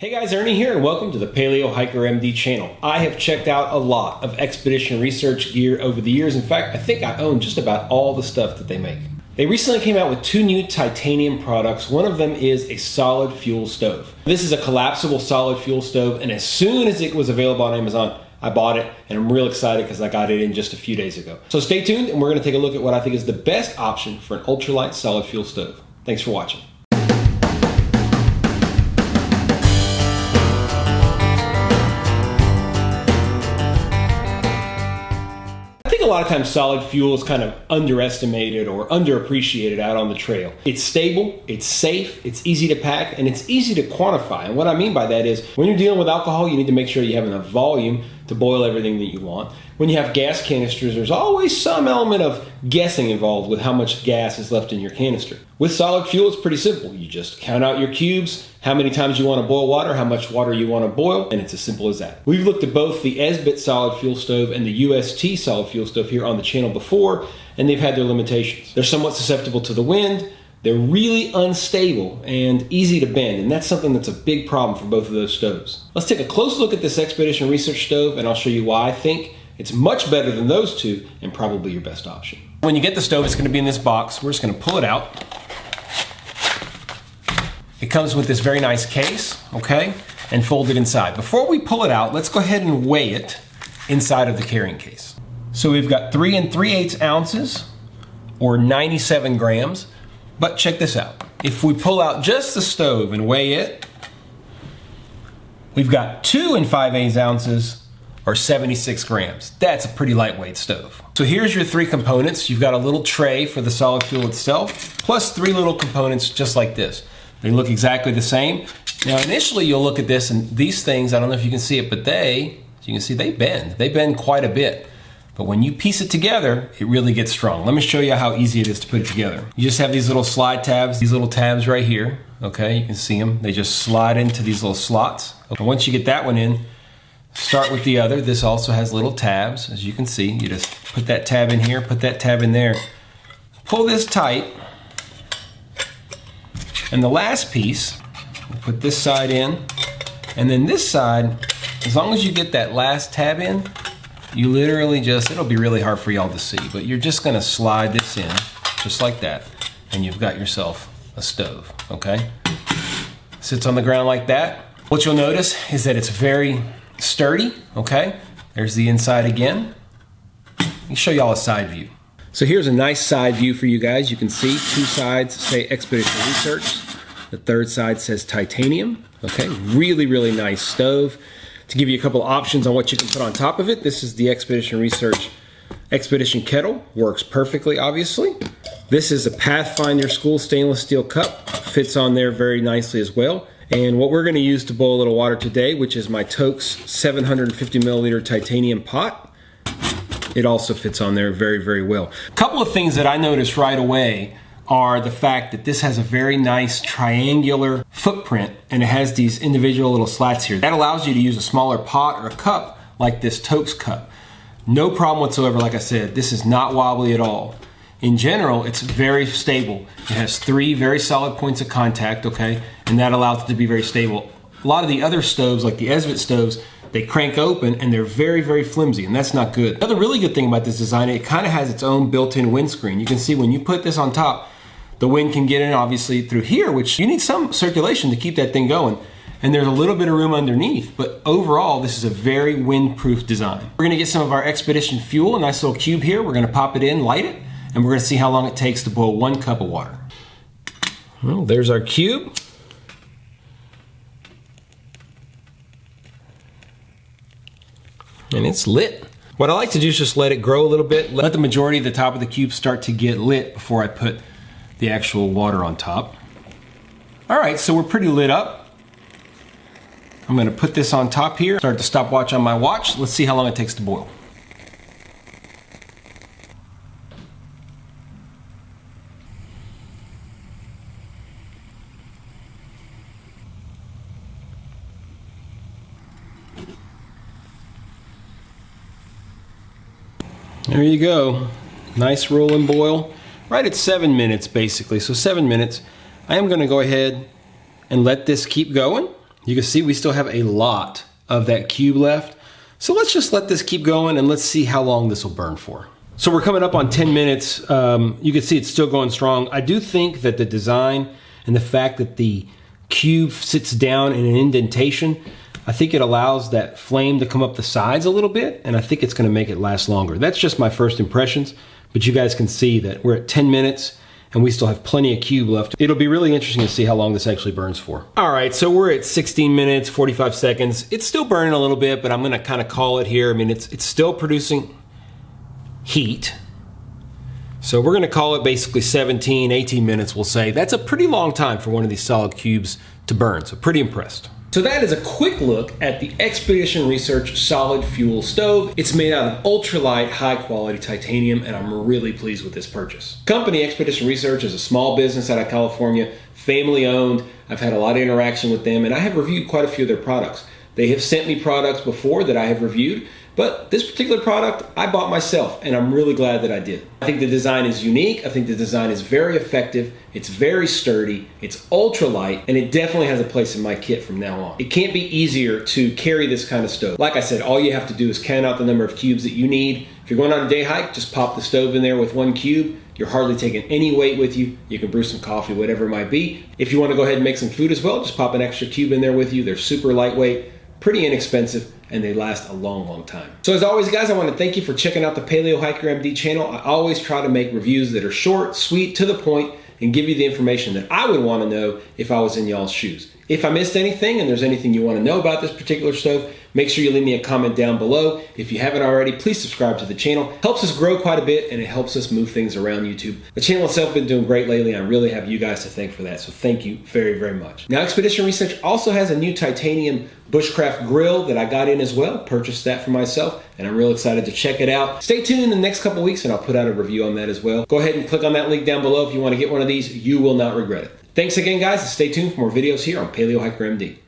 Hey guys, Ernie here and welcome to the Paleo Hiker MD channel. I have checked out a lot of expedition research gear over the years. In fact, I think I own just about all the stuff that they make. They recently came out with two new titanium products. One of them is a solid fuel stove. This is a collapsible solid fuel stove, and as soon as it was available on Amazon, I bought it, and I'm real excited because I got it in just a few days ago. So stay tuned and we're going to take a look at what I think is the best option for an ultralight solid fuel stove. Thanks for watching. A lot of times solid fuel is kind of underestimated or underappreciated out on the trail. It's stable, it's safe, it's easy to pack, and it's easy to quantify. And what I mean by that is when you're dealing with alcohol, you need to make sure you have enough volume to boil everything that you want. When you have gas canisters, there's always some element of guessing involved with how much gas is left in your canister. With solid fuel, it's pretty simple. You just count out your cubes, how many times you want to boil water, how much water you want to boil, and it's as simple as that. We've looked at both the Esbit solid fuel stove and the UST solid fuel stove here on the channel before, and they've had their limitations. They're somewhat susceptible to the wind, they're really unstable and easy to bend, and that's something that's a big problem for both of those stoves. Let's take a close look at this expedition research stove, and I'll show you why I think it's much better than those two and probably your best option. When you get the stove, it's going to be in this box. We're just going to pull it out. It comes with this very nice case, okay, and folded inside. Before we pull it out, let's go ahead and weigh it inside of the carrying case. So we've got 3 3/8 ounces or 97 grams, but check this out. If we pull out just the stove and weigh it, we've got 2 5/8 ounces or 76 grams. That's a pretty lightweight stove. So here's your 3 components. You've got a little tray for the solid fuel itself, plus 3 little components just like this. They look exactly the same. Now initially you'll look at this and these things, I don't know if you can see it, but you can see they bend. They bend quite a bit. But when you piece it together, it really gets strong. Let me show you how easy it is to put it together. You just have these little slide tabs, these little tabs right here. Okay, you can see them. They just slide into these little slots. Okay. Once you get that one in, start with the other. This also has little tabs, as you can see. You just put that tab in here, put that tab in there. Pull this tight. And the last piece, we'll put this side in. And then this side, as long as you get that last tab in, you literally just, it'll be really hard for y'all to see, but you're just gonna slide this in, just like that. And you've got yourself a stove, okay? Sits on the ground like that. What you'll notice is that it's very sturdy, okay? There's the inside again. Let me show y'all a side view. So here's a nice side view for you guys. You can see 2 sides say Expedition Research. The 3rd side says Titanium, okay? Really, really nice stove. To give you a couple options on what you can put on top of it, this is the Expedition Research Expedition Kettle. Works perfectly, obviously. This is a Pathfinder School stainless steel cup. Fits on there very nicely as well. And what we're going to use to boil a little water today, which is my Toke's 750 milliliter titanium pot. It also fits on there very, very well. A couple of things that I noticed right away are the fact that this has a very nice triangular footprint and it has these individual little slats here. That allows you to use a smaller pot or a cup like this Toke's cup. No problem whatsoever, like I said. This is not wobbly at all. In general, it's very stable. It has 3 very solid points of contact, okay? And that allows it to be very stable. A lot of the other stoves, like the Esbit stoves, they crank open and they're very, very flimsy, and that's not good. Another really good thing about this design, it kind of has its own built-in windscreen. You can see when you put this on top, the wind can get in obviously through here, which you need some circulation to keep that thing going. And there's a little bit of room underneath, but overall, this is a very windproof design. We're gonna get some of our Expedition fuel, a nice little cube here. We're gonna pop it in, light it, and we're gonna see how long it takes to boil 1 cup of water. Well, there's our cube. And it's lit. What I like to do is just let it grow a little bit, let the majority of the top of the cube start to get lit before I put the actual water on top. All right, so we're pretty lit up. I'm gonna put this on top here, start the stopwatch on my watch. Let's see how long it takes to boil. There you go. Nice rolling boil. Right at 7 minutes basically. So 7 minutes. I am going to go ahead and let this keep going. You can see we still have a lot of that cube left. So let's just let this keep going and let's see how long this will burn for. So we're coming up on 10 minutes. You can see it's still going strong. I do think that the design and the fact that the cube sits down in an indentation, I think it allows that flame to come up the sides a little bit, and I think it's gonna make it last longer. That's just my first impressions, but you guys can see that we're at 10 minutes and we still have plenty of cube left. It'll be really interesting to see how long this actually burns for. All right, so we're at 16 minutes, 45 seconds. It's still burning a little bit, but I'm gonna kind of call it here. I mean, it's still producing heat. So we're gonna call it basically 17, 18 minutes, we'll say. That's a pretty long time for one of these solid cubes to burn, so pretty impressed. So that is a quick look at the Expedition Research Solid Fuel Stove. It's made out of ultralight, high quality titanium, and I'm really pleased with this purchase. Company Expedition Research is a small business out of California, family owned. I've had a lot of interaction with them, and I have reviewed quite a few of their products. They have sent me products before that I have reviewed, but this particular product I bought myself, and I'm really glad that I did. I think the design is unique. I think the design is very effective. It's very sturdy. It's ultralight, and it definitely has a place in my kit from now on. It can't be easier to carry this kind of stove. Like I said, all you have to do is count out the number of cubes that you need. If you're going on a day hike, just pop the stove in there with one cube. You're hardly taking any weight with you. You can brew some coffee, whatever it might be. If you want to go ahead and make some food as well, just pop an extra cube in there with you. They're super lightweight, pretty inexpensive, and they last a long, long time. So as always, guys, I want to thank you for checking out the Paleo Hiker MD channel. I always try to make reviews that are short, sweet, to the point, and give you the information that I would want to know if I was in y'all's shoes. If I missed anything and there's anything you want to know about this particular stove, make sure you leave me a comment down below. If you haven't already, please subscribe to the channel. Helps us grow quite a bit, and it helps us move things around YouTube. The channel itself has been doing great lately, and I really have you guys to thank for that, so thank you very, very much. Now, Expedition Research also has a new titanium bushcraft grill that I got in as well. Purchased that for myself, and I'm real excited to check it out. Stay tuned in the next couple weeks, and I'll put out a review on that as well. Go ahead and click on that link down below if you want to get one of these. You will not regret it. Thanks again, guys, and stay tuned for more videos here on Paleo Hiker MD.